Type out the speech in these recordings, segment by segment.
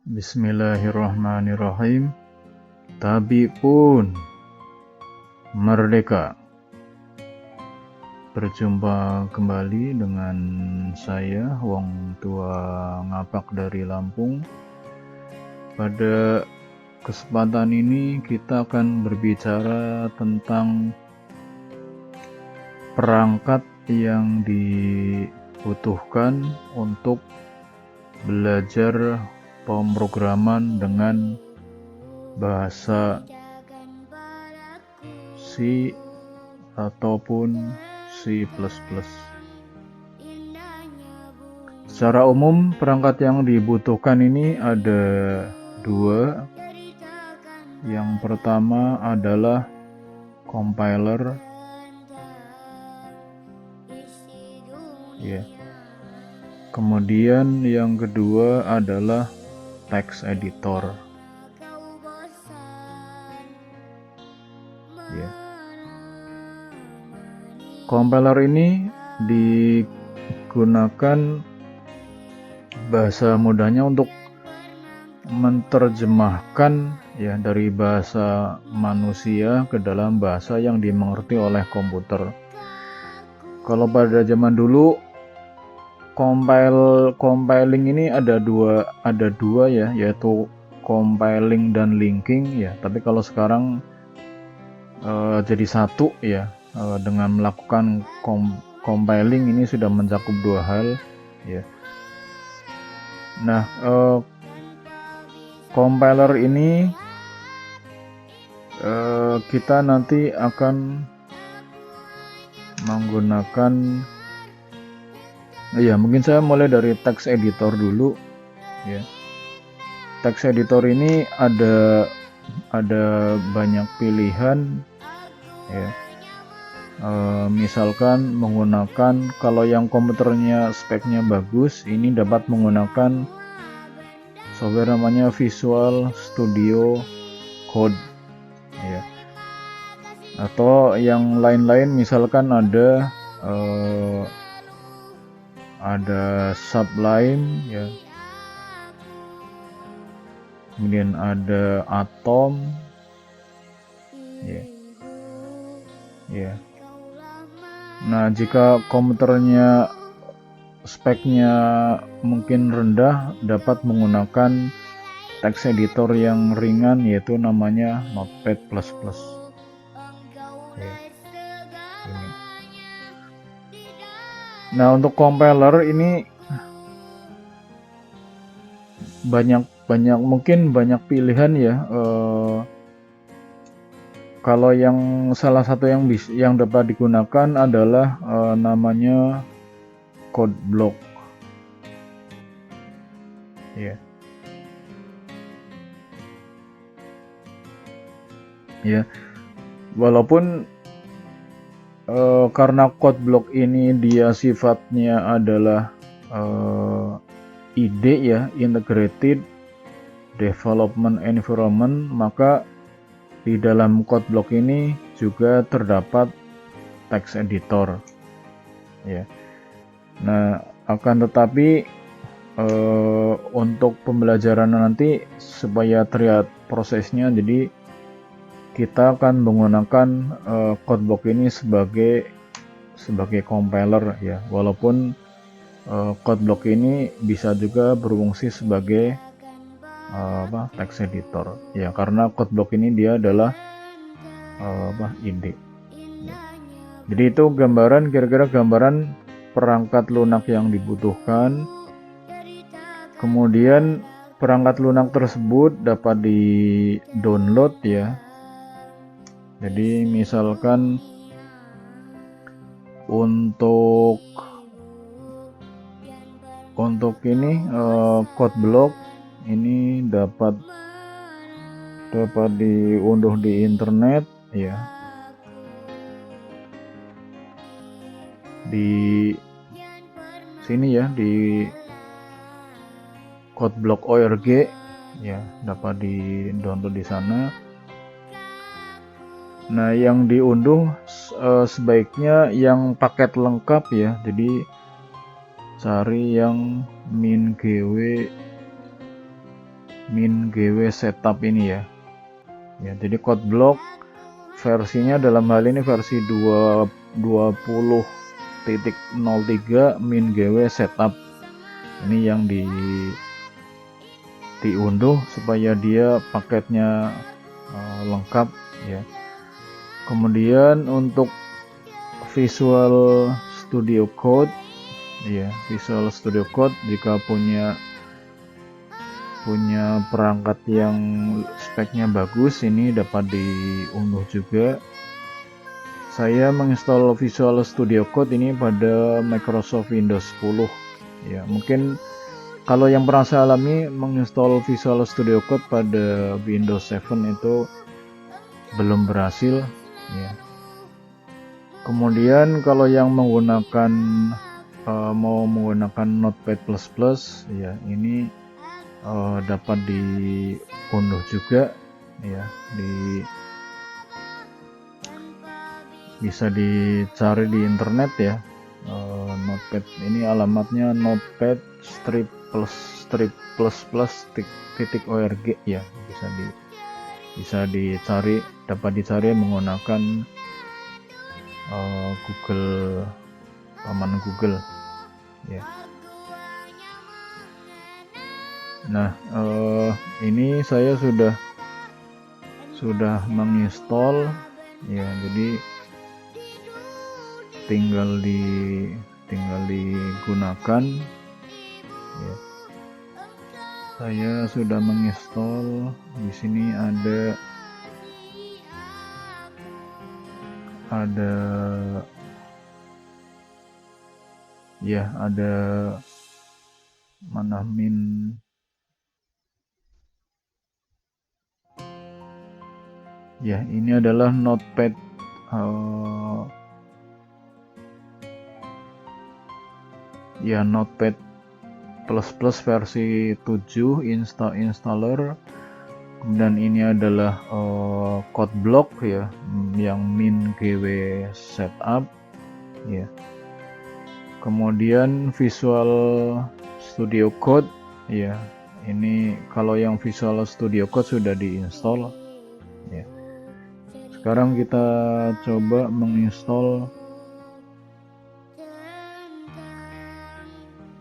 Bismillahirrahmanirrahim. Tabi pun merdeka. Berjumpa kembali dengan saya, Wong Tua Ngapak dari Lampung. Pada kesempatan ini kita akan berbicara tentang perangkat yang dibutuhkan untuk belajar pemrograman dengan bahasa C ataupun C++. Secara umum perangkat yang dibutuhkan ini ada dua. Yang pertama adalah compiler, ya. Kemudian yang kedua adalah text editor, ya. Compiler ini digunakan bahasa mudahnya untuk menerjemahkan ya dari bahasa manusia ke dalam bahasa yang dimengerti oleh komputer. Kalau pada zaman dulu compiling ini ada dua ya, yaitu compiling dan linking ya. Tapi kalau sekarang jadi satu ya, dengan melakukan compiling ini sudah mencakup dua hal ya. Nah, compiler ini kita nanti akan menggunakan ya, mungkin saya mulai dari text editor dulu ya. Text editor ini ada banyak pilihan ya. Misalkan menggunakan, kalau yang komputernya speknya bagus, ini dapat menggunakan software namanya Visual Studio Code ya. Atau yang lain-lain, misalkan ada Sublime ya, kemudian ada Atom ya. Nah, jika komputernya speknya mungkin rendah, dapat menggunakan text editor yang ringan, yaitu namanya Notepad++. Ya. Nah, untuk compiler ini mungkin banyak pilihan ya. Kalau yang salah satu yang dapat digunakan adalah namanya CodeBlock. Ya. Ya. Walaupun karena CodeBlock ini dia sifatnya adalah IDE ya, Integrated Development Environment, maka di dalam CodeBlock ini juga terdapat text editor ya. Nah, akan tetapi untuk pembelajaran nanti supaya terlihat prosesnya, jadi kita akan menggunakan CodeBlock ini sebagai compiler ya. Walaupun CodeBlock ini bisa juga berfungsi sebagai text editor ya, karena CodeBlock ini dia adalah IDE ya. Jadi itu kira-kira gambaran perangkat lunak yang dibutuhkan. Kemudian perangkat lunak tersebut dapat di-download ya. Jadi misalkan untuk ini CodeBlock ini dapat diunduh di internet ya. Di sini ya, di CodeBlock.org ya, dapat di-download di sana. Nah, yang diunduh sebaiknya yang paket lengkap ya. Jadi cari yang min.gw MinGW setup ini ya. Ya, jadi code block versinya dalam hal ini versi 20.03 MinGW setup. Ini yang diunduh supaya dia paketnya lengkap ya. Kemudian untuk Visual Studio Code ya, Visual Studio Code jika punya perangkat yang speknya bagus, ini dapat diunduh juga. Saya menginstal Visual Studio Code ini pada Microsoft Windows 10 ya. Mungkin kalau yang pernah saya alami menginstal Visual Studio Code pada Windows 7 itu belum berhasil ya. Kemudian kalau yang menggunakan mau menggunakan Notepad++ ya, ini dapat diunduh juga ya, bisa dicari di internet ya. Notepad ini alamatnya notepad++.org ya, bisa dicari, dapat dicari menggunakan Google, paman Google ya. Nah, ini saya sudah menginstall ya, jadi tinggal digunakan ya. Saya sudah menginstall. Di sini ada ya, ada mana ya, ini adalah Notepad ya, Notepad++ versi 7 installer. Kemudian ini adalah code block ya, yang MinGW setup ya. Kemudian Visual Studio Code ya, ini kalau yang Visual Studio Code sudah diinstal ya. Sekarang kita coba menginstall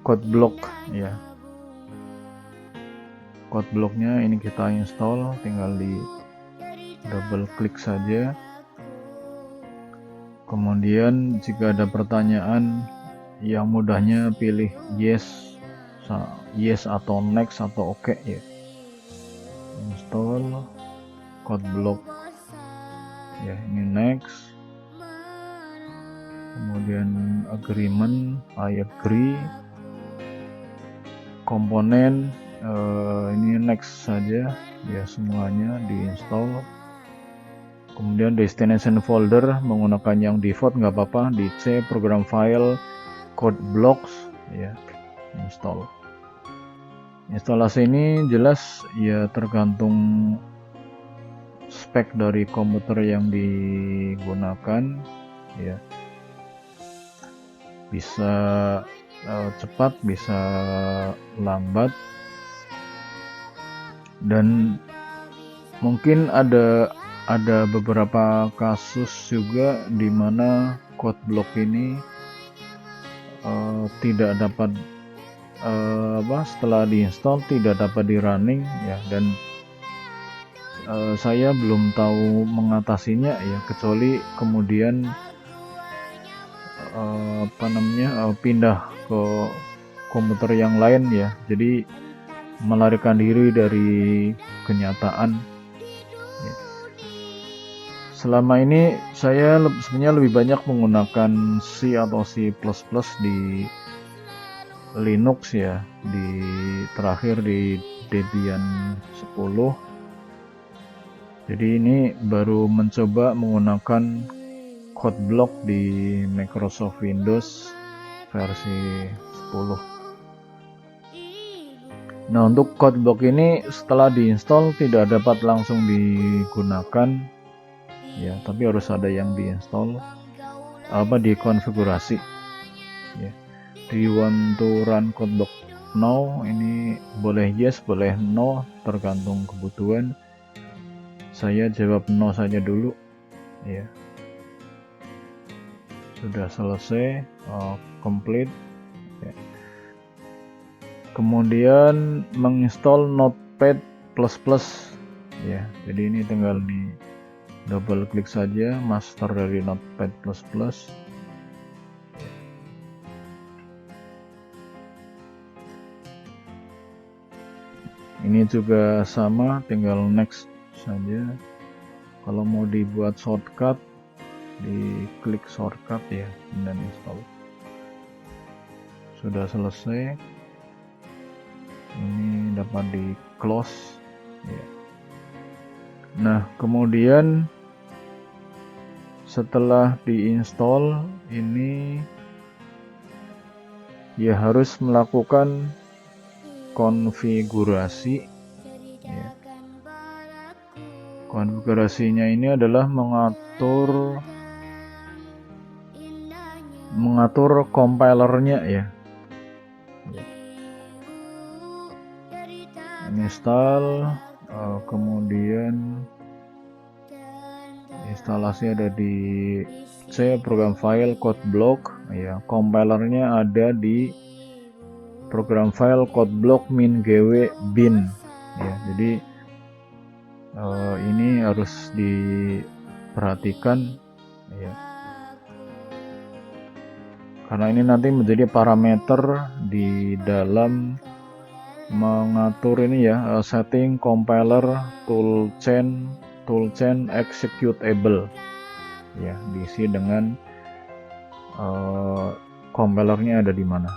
code block ya. Code blocknya ini kita install, tinggal di double klik saja. Kemudian jika ada pertanyaan, yang mudahnya pilih yes atau next atau oke ya. Install code block ya, ini next. Kemudian agreement, I agree. Komponen ini next saja ya, semuanya diinstal. Kemudian destination folder menggunakan yang default nggak apa-apa, di C program file code blocks ya, install. Instalasi ini jelas ya tergantung spek dari komputer yang digunakan ya, bisa cepat, bisa lambat, dan mungkin ada beberapa kasus juga di mana code block ini tidak dapat setelah diinstal tidak dapat di running ya, dan saya belum tahu mengatasinya ya, kecuali kemudian pindah ke komputer yang lain ya, jadi melarikan diri dari kenyataan ya. Selama ini saya sebenarnya lebih banyak menggunakan C atau C++ di Linux ya, terakhir di Debian 10. Jadi ini baru mencoba menggunakan code block di Microsoft Windows versi 10. Nah, untuk code block ini setelah diinstal tidak dapat langsung digunakan ya, tapi harus ada yang diinstal, dikonfigurasi ya. Do you want to run code block no, ini boleh yes boleh no tergantung kebutuhan. Saya jawab no saja dulu ya. Sudah selesai, complete ya. Kemudian menginstal Notepad++ ya, jadi ini tinggal di double klik saja master dari Notepad++. Ini juga sama, tinggal next saja. Kalau mau dibuat shortcut, diklik shortcut ya dan install. Sudah selesai, ini dapat di close ya. Nah kemudian setelah diinstal ini ya harus melakukan konfigurasi ya. Konfigurasinya ini adalah mengatur compilernya ya. Install, kemudian instalasi ada di C, program file code block ya, compilernya ada di program file code block min gw bin ya. Jadi ini harus diperhatikan ya, karena ini nanti menjadi parameter di dalam mengatur ini ya, setting compiler toolchain executable ya, diisi dengan compilernya ada di mana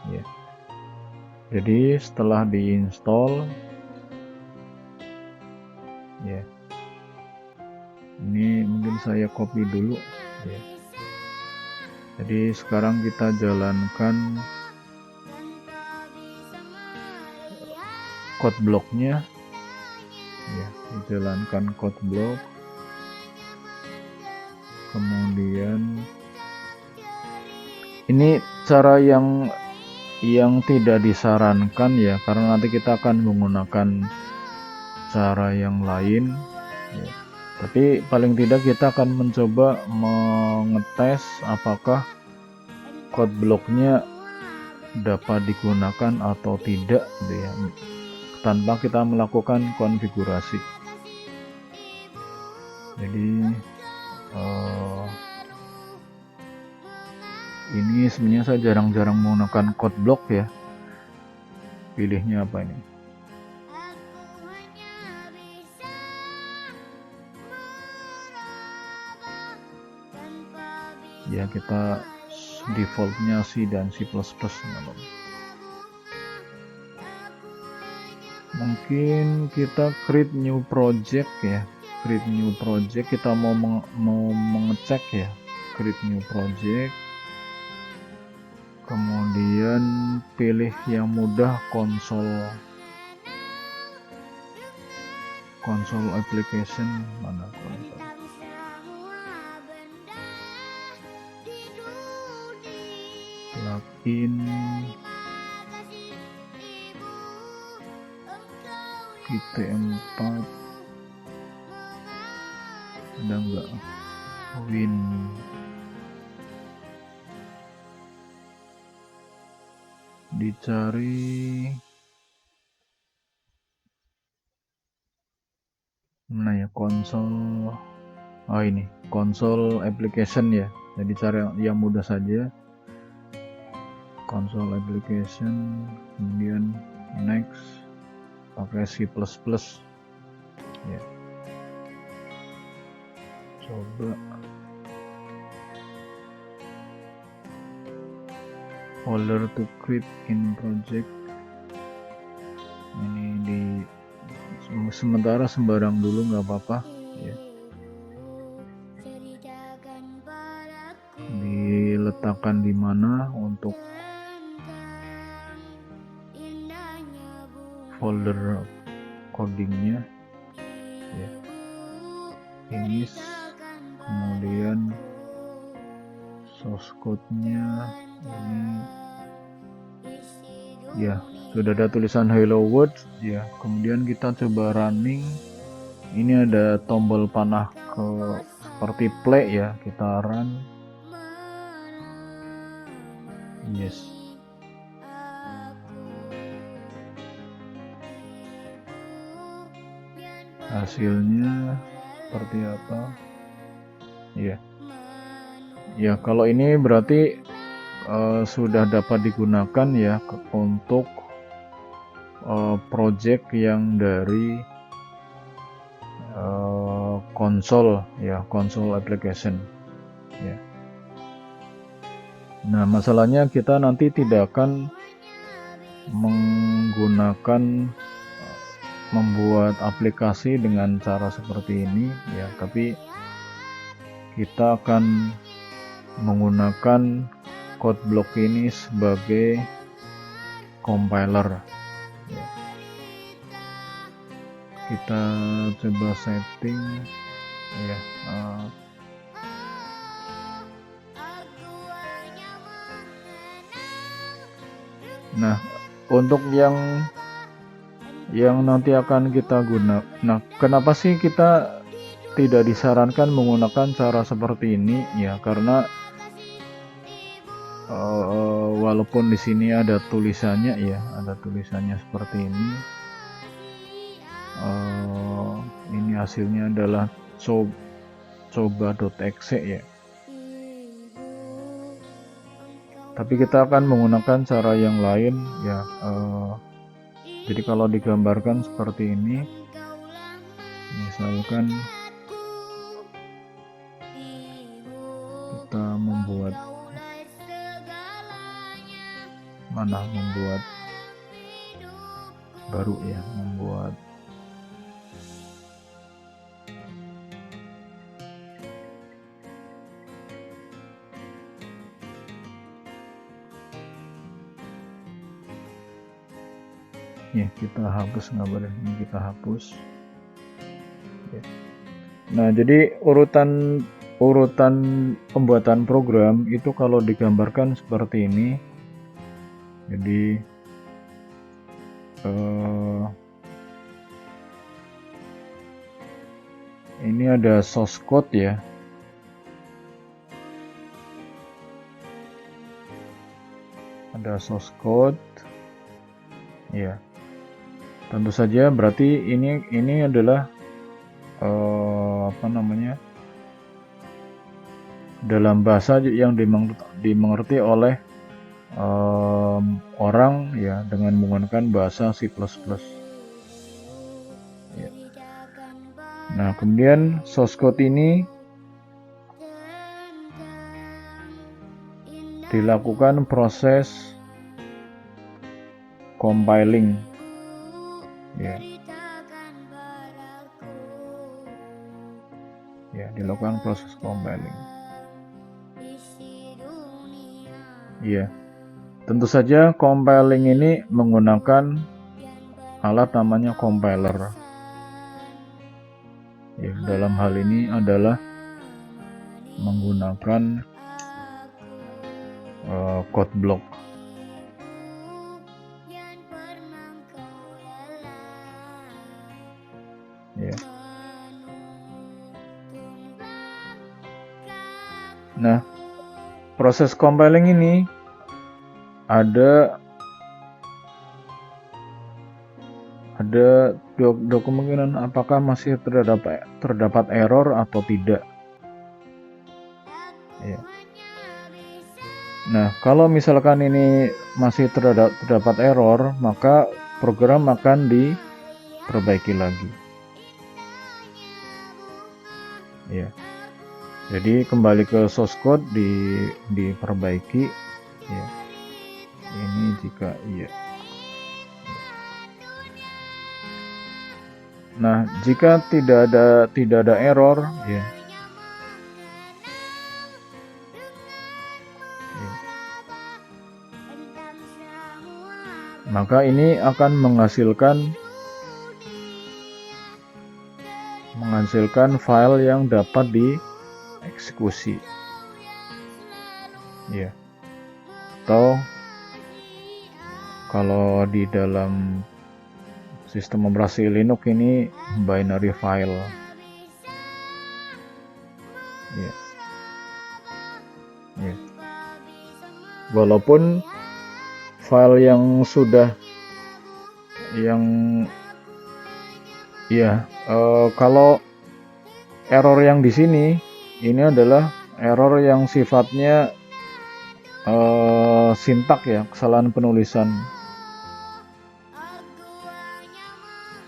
ya. Jadi setelah diinstal ya, ini mungkin saya copy dulu ya. Jadi sekarang kita jalankan code blocknya ya, dijalankan code block. Kemudian ini cara yang tidak disarankan ya, karena nanti kita akan menggunakan cara yang lain ya. Tapi paling tidak kita akan mencoba mengetes apakah code blocknya dapat digunakan atau tidak gitu ya, tanpa kita melakukan konfigurasi. Jadi ini sebenarnya saya jarang-jarang menggunakan code block ya. Pilihnya apa ini? Ya kita defaultnya C dan C++. Mungkin kita create new project ya. Create new project, kita mau mengecek ya. Create new project. Kemudian pilih yang mudah, console application, mana console. Plugin QT4 ada enggak? Win dicari mana ya, console. Oh ini console application ya, jadi cari yang mudah saja, console application, kemudian next, pakai C++ ya. Coba folder to create in project, ini di sementara sembarang dulu nggak apa-apa ya. Diletakkan di mana untuk folder codingnya ya. Ini kemudian source code-nya ini Ya, sudah ada tulisan Hello World ya. Kemudian kita coba running. Ini ada tombol panah ke seperti play ya, kita run. Yes. Hasilnya seperti apa? Ya. Ya, kalau ini berarti sudah dapat digunakan ya untuk project yang dari konsol ya, konsol application ya. Nah, masalahnya kita nanti tidak akan menggunakan membuat aplikasi dengan cara seperti ini ya, tapi kita akan menggunakan code block ini sebagai compiler ya. Kita coba setting ya, nah untuk yang nanti akan kita gunakan. Nah, kenapa sih kita tidak disarankan menggunakan cara seperti ini ya? Karena walaupun di sini ada tulisannya ya, ada tulisannya seperti ini. Ini hasilnya adalah coba.exe ya. Tapi kita akan menggunakan cara yang lain ya. Jadi kalau digambarkan seperti ini, misalkan kita membuat baru ya, membuat ya, kita hapus, nggak boleh ini, kita hapus ya. Nah, jadi urutan pembuatan program itu kalau digambarkan seperti ini. Jadi ini ada source code ya. Ada source code ya. Tentu saja berarti ini adalah dalam bahasa yang dimengerti oleh orang ya, dengan menggunakan bahasa C++. Ya. Nah, kemudian source code ini dilakukan proses compiling ya. Ya, dilakukan proses compiling. Iya. Tentu saja compiling ini menggunakan alat namanya compiler. Ya, dalam hal ini adalah menggunakan code block. Ya. Nah, proses compiling ini ada dua kemungkinan, apakah masih terdapat error atau tidak ya. Nah, kalau misalkan ini masih terdapat error, maka program akan diperbaiki lagi ya. Jadi kembali ke source code, diperbaiki ya. Ini jika iya. Nah, jika tidak ada error ya, maka ini akan menghasilkan file yang dapat dieksekusi ya, atau Kalau di dalam sistem operasi Linux ini binary file. Ya. Ya. Walaupun file yang sudah yang ya kalau error yang di sini ini adalah error yang sifatnya sintak ya, kesalahan penulisan.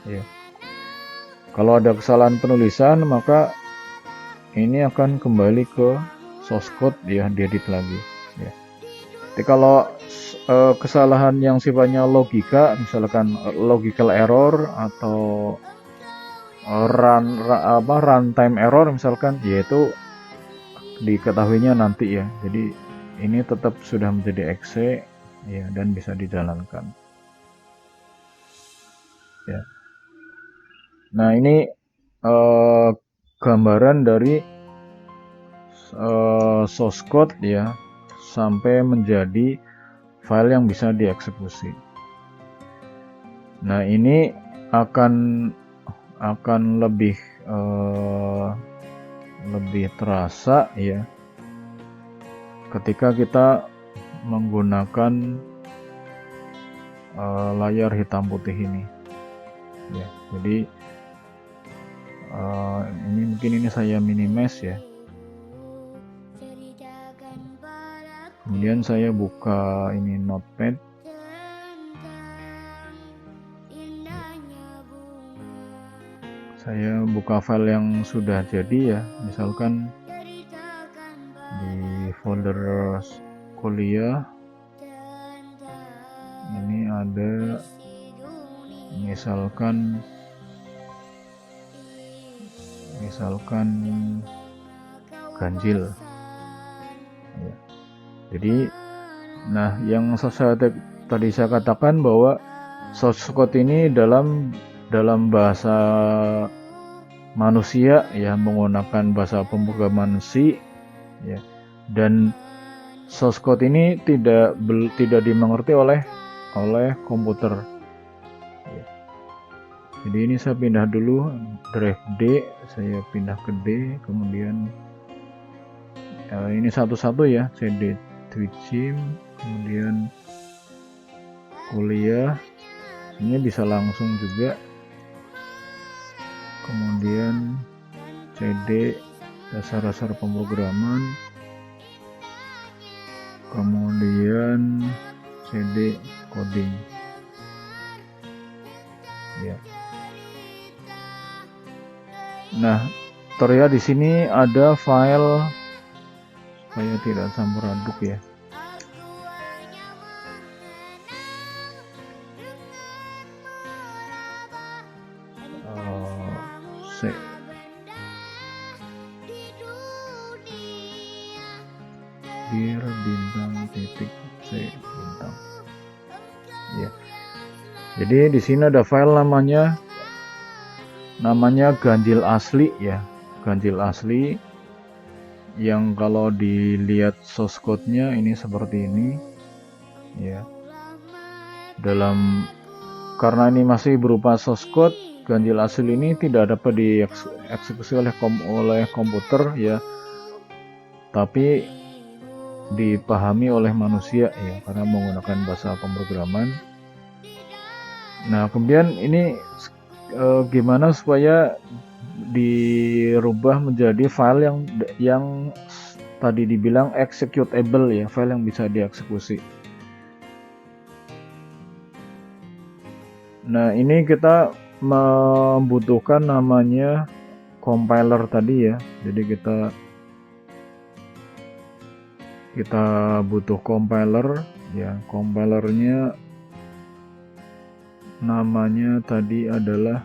Ya. Kalau ada kesalahan penulisan maka ini akan kembali ke source code ya, diedit lagi ya. Jadi kalau kesalahan yang sifatnya logika, misalkan logical error atau runtime error misalkan, yaitu diketahuinya nanti ya. Jadi ini tetap sudah menjadi exe ya dan bisa dijalankan. Ya. Nah ini gambaran dari source code ya sampai menjadi file yang bisa dieksekusi. Nah ini akan lebih terasa ya ketika kita menggunakan layar hitam putih ini ya. Jadi ini mungkin ini saya minimize ya, kemudian saya buka ini notepad. Saya buka file yang sudah jadi ya, misalkan di folder kuliah ini ada misalkan ganjil ya. Jadi nah yang tadi saya katakan bahwa source code ini dalam bahasa manusia ya, menggunakan bahasa pemrograman C ya, dan source code ini tidak dimengerti oleh komputer ya. Jadi ini saya pindah dulu drive D, saya pindah ke D, kemudian ini satu-satu ya, CD Twitchim, kemudian kuliah, ini bisa langsung juga, kemudian CD dasar-dasar pemrograman, kemudian CD coding ya. Nah, terlihat di sini ada file, supaya tidak campur aduk ya. C dir bintang titik C bintang ya. Jadi di sini ada file namanya ganjil asli ya, ganjil asli, yang kalau dilihat source code-nya ini seperti ini ya. Karena ini masih berupa source code, ganjil asli ini tidak dapat dieksekusi oleh komputer ya, tapi dipahami oleh manusia ya, karena menggunakan bahasa pemrograman. Nah kemudian ini gimana supaya dirubah menjadi file yang tadi dibilang executable ya, file yang bisa dieksekusi. Nah ini kita membutuhkan namanya compiler tadi ya. Jadi kita butuh compiler ya. Compilernya namanya tadi adalah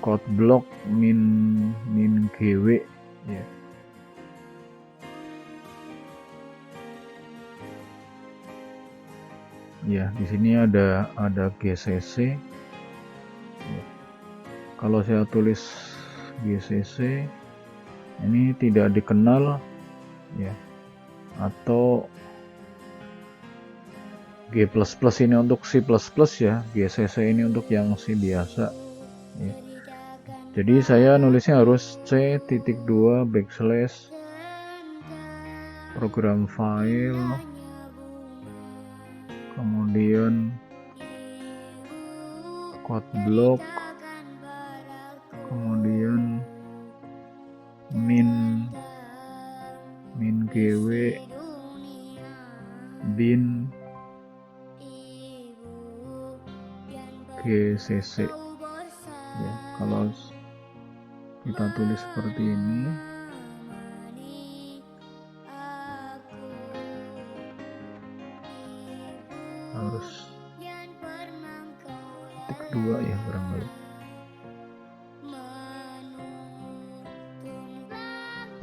codeblock min gw ya. Ya, di sini ada GCC. Ya. Kalau saya tulis GCC ini tidak dikenal ya, atau G++ ini untuk C++ ya, GCC ini untuk yang C biasa ya. Jadi saya nulisnya harus C.2 backslash program file, kemudian code block, kemudian min gw bin gcc ya. Kalau kita tulis seperti ini, harus titik 2 ya barangkali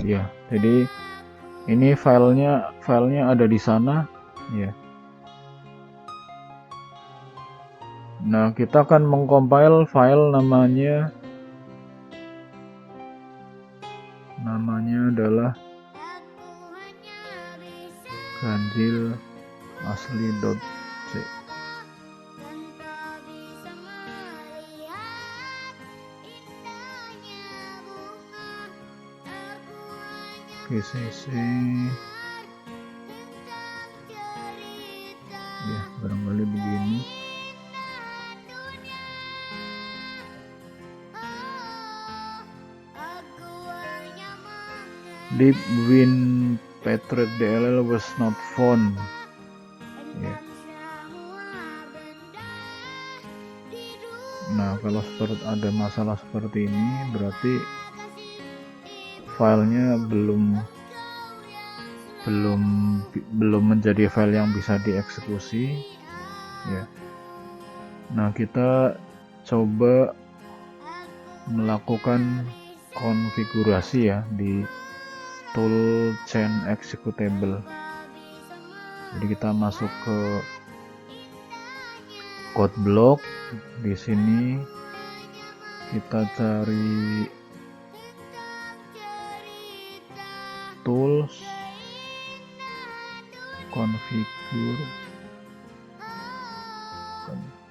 ya. Jadi ini filenya ada di sana ya. Nah, kita akan mengcompile file namanya adalah ganjil asli.c gcc ya, barangkali begini. Libwin Patriot DLL was not found ya. Nah, kalau ada masalah seperti ini, berarti filenya belum menjadi file yang bisa dieksekusi ya. Nah, kita coba melakukan konfigurasi ya di toolchain executable. Jadi kita masuk ke code block. Di sini kita cari tools, configure,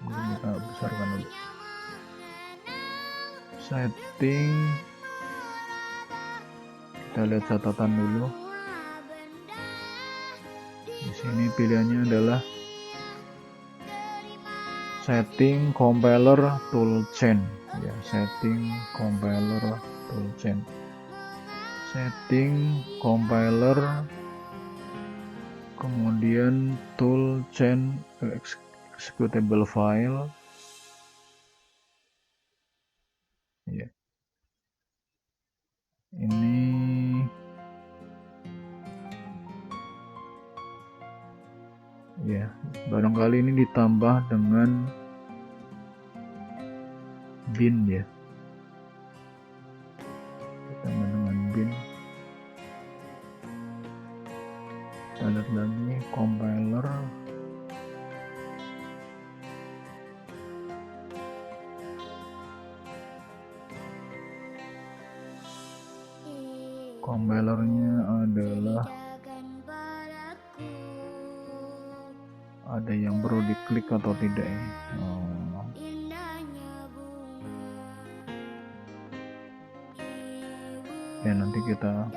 kita besarkan dulu, setting, kita lihat catatan dulu. Di sini pilihannya adalah setting compiler toolchain ya, setting compiler toolchain, setting compiler, kemudian toolchain executable file ya. Ini ya, barangkali ini ditambah dengan bin ya, ditambah dengan bin. Kita lihat lagi compiler, compilernya adalah, ada yang perlu diklik atau tidak ya? Ya, nanti kita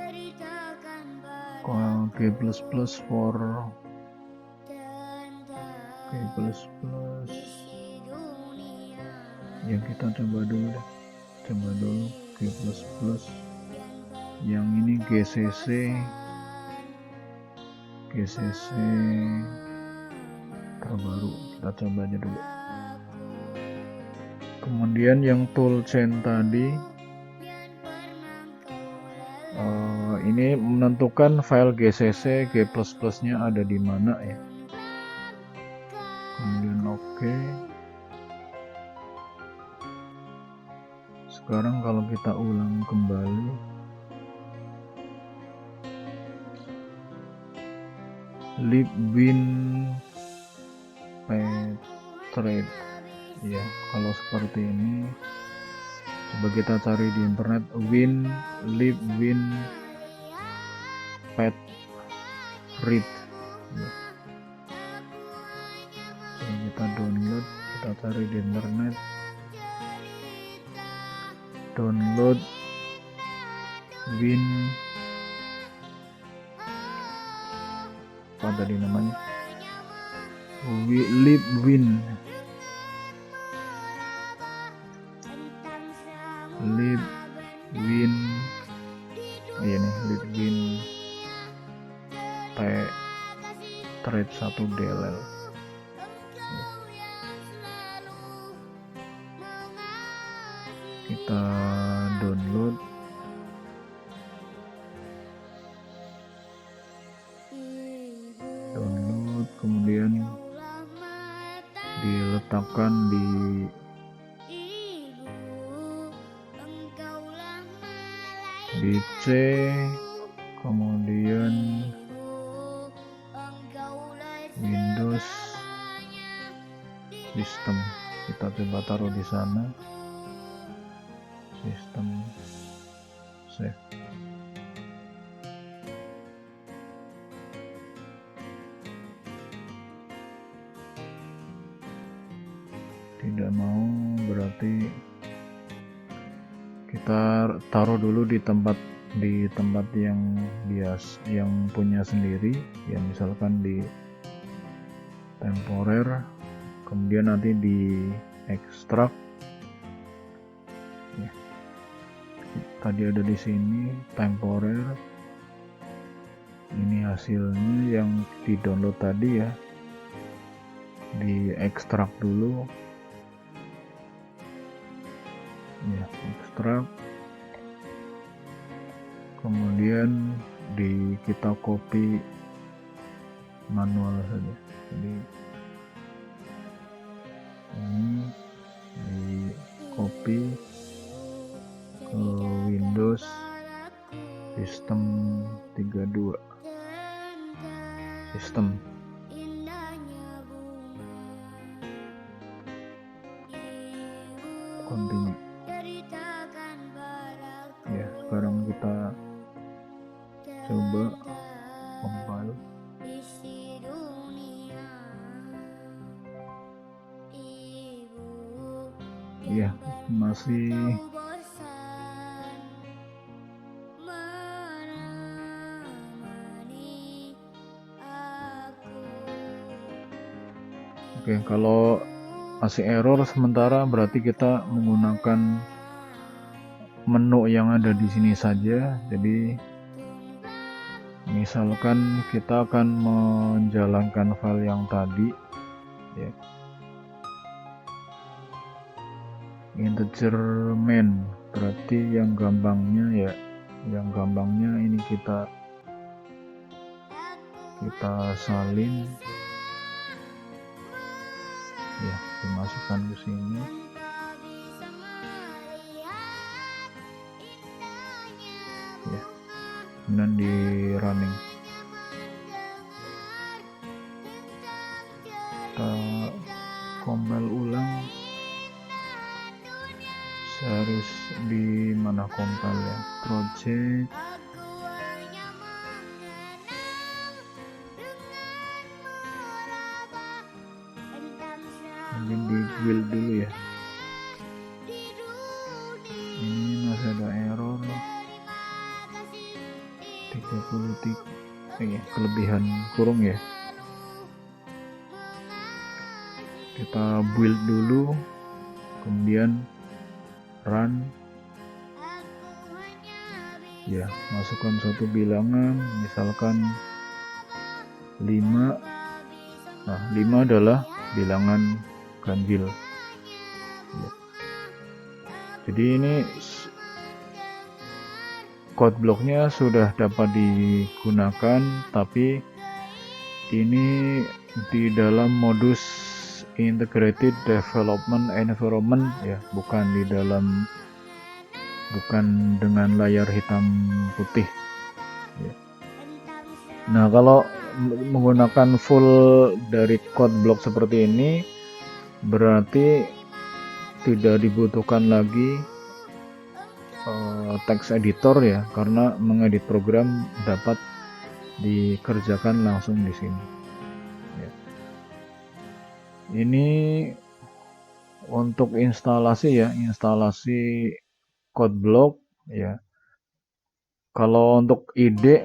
G++ for G++ ya, kita coba dulu G++, yang ini GCC terbaru, kita coba aja dulu. Kemudian yang toolchain tadi ini menentukan file GCC G++ nya ada di mana ya. Kemudian oke. Sekarang kalau kita ulang kembali, libwin Patriot ya, kalau seperti ini coba kita cari di internet, libwin Patriot ya. kita download, kita cari di internet, download Win apa tadi namanya, Libwin iya nih, Libwin trade 1 DLL. Kita download, kemudian diletakkan di C, kemudian Windows System, kita coba taruh di sana, System save. Tidak mau, berarti kita taruh dulu di tempat yang punya sendiri ya, misalkan di temporer, kemudian nanti di ekstrak ya. Tadi ada di sini temporer, ini hasilnya yang di download tadi ya, di ekstrak dulu ya, ekstrak, kemudian kita copy manual saja, jadi ini di copy ke Windows System 32 System, continue ya. Sekarang kita coba compile. Ya, masih oke. Kalau masih error sementara, berarti kita menggunakan menu yang ada di sini saja. Jadi misalkan kita akan menjalankan file yang tadi ya, integer main, berarti yang gampangnya ini kita salin ya, dimasukkan ke sini ya, kemudian di running, kita compile ulang. Harus di mana compile ya, project, mungkin di build dulu ya. Ini masih ada error 33 ya, kelebihan kurung ya. Kita build dulu, kemudian run ya, masukkan suatu bilangan, misalkan 5. Nah, 5 adalah bilangan ganjil ya. Jadi ini code blocknya sudah dapat digunakan, tapi ini di dalam modus integrated development environment ya, bukan dengan layar hitam putih ya. Nah, kalau menggunakan full dari code block seperti ini, berarti tidak dibutuhkan lagi text editor ya, karena mengedit program dapat dikerjakan langsung di sini ya. Ini untuk instalasi ya, instalasi code block ya. Kalau untuk ide,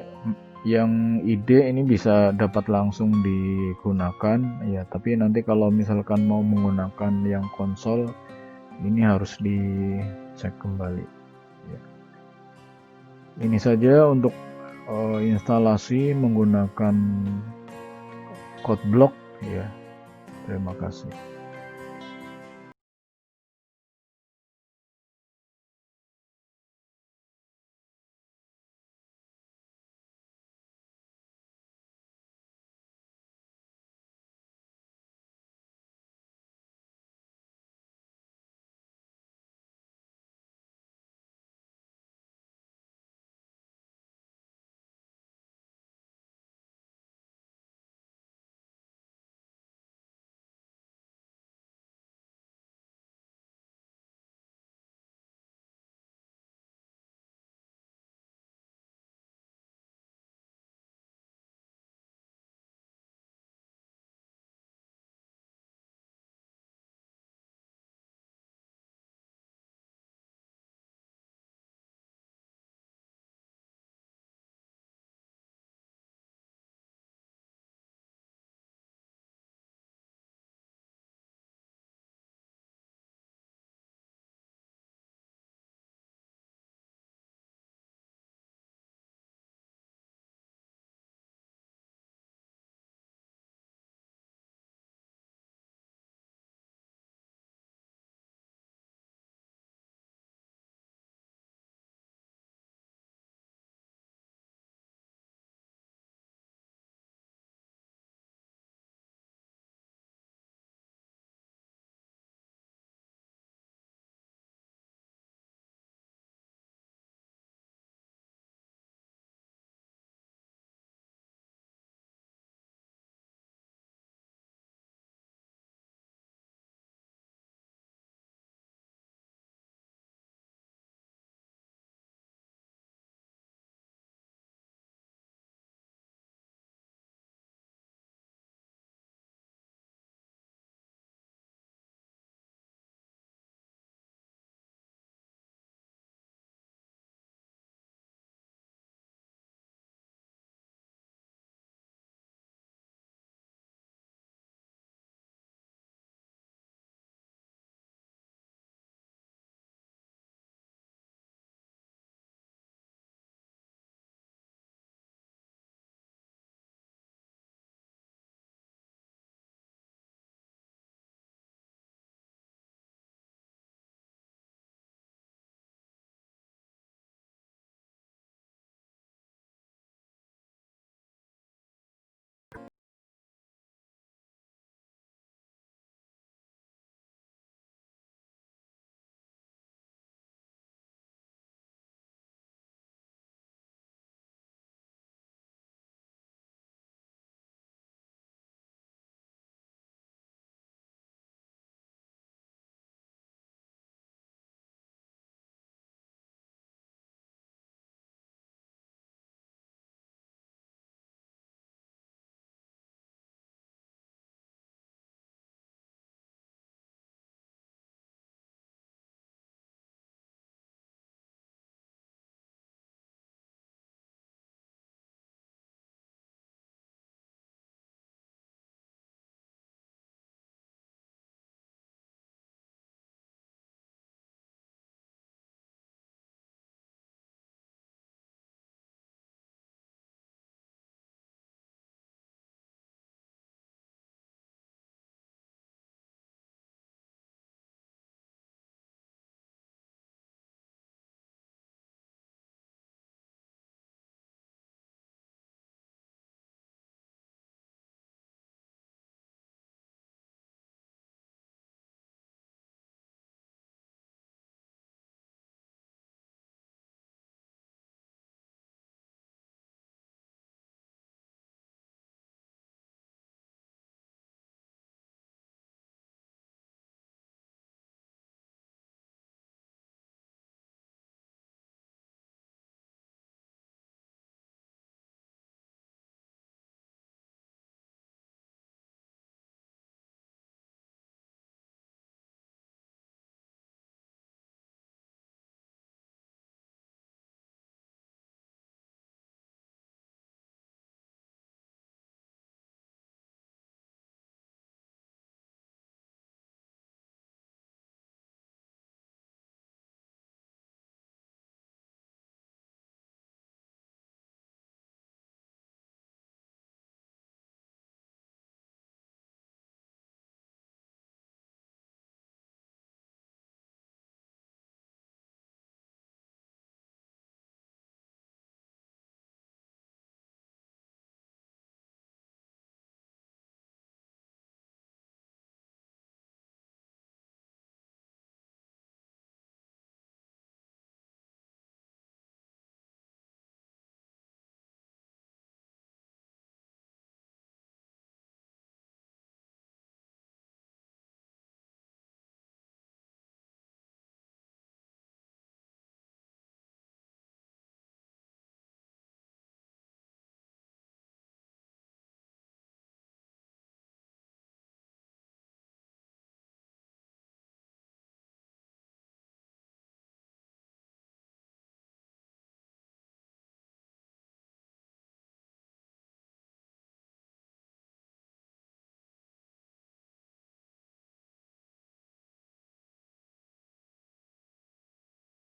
yang ide ini bisa dapat langsung digunakan ya, tapi nanti kalau misalkan mau menggunakan yang konsol ini harus dicek kembali ya. Ini saja untuk instalasi menggunakan code block ya. Terima kasih.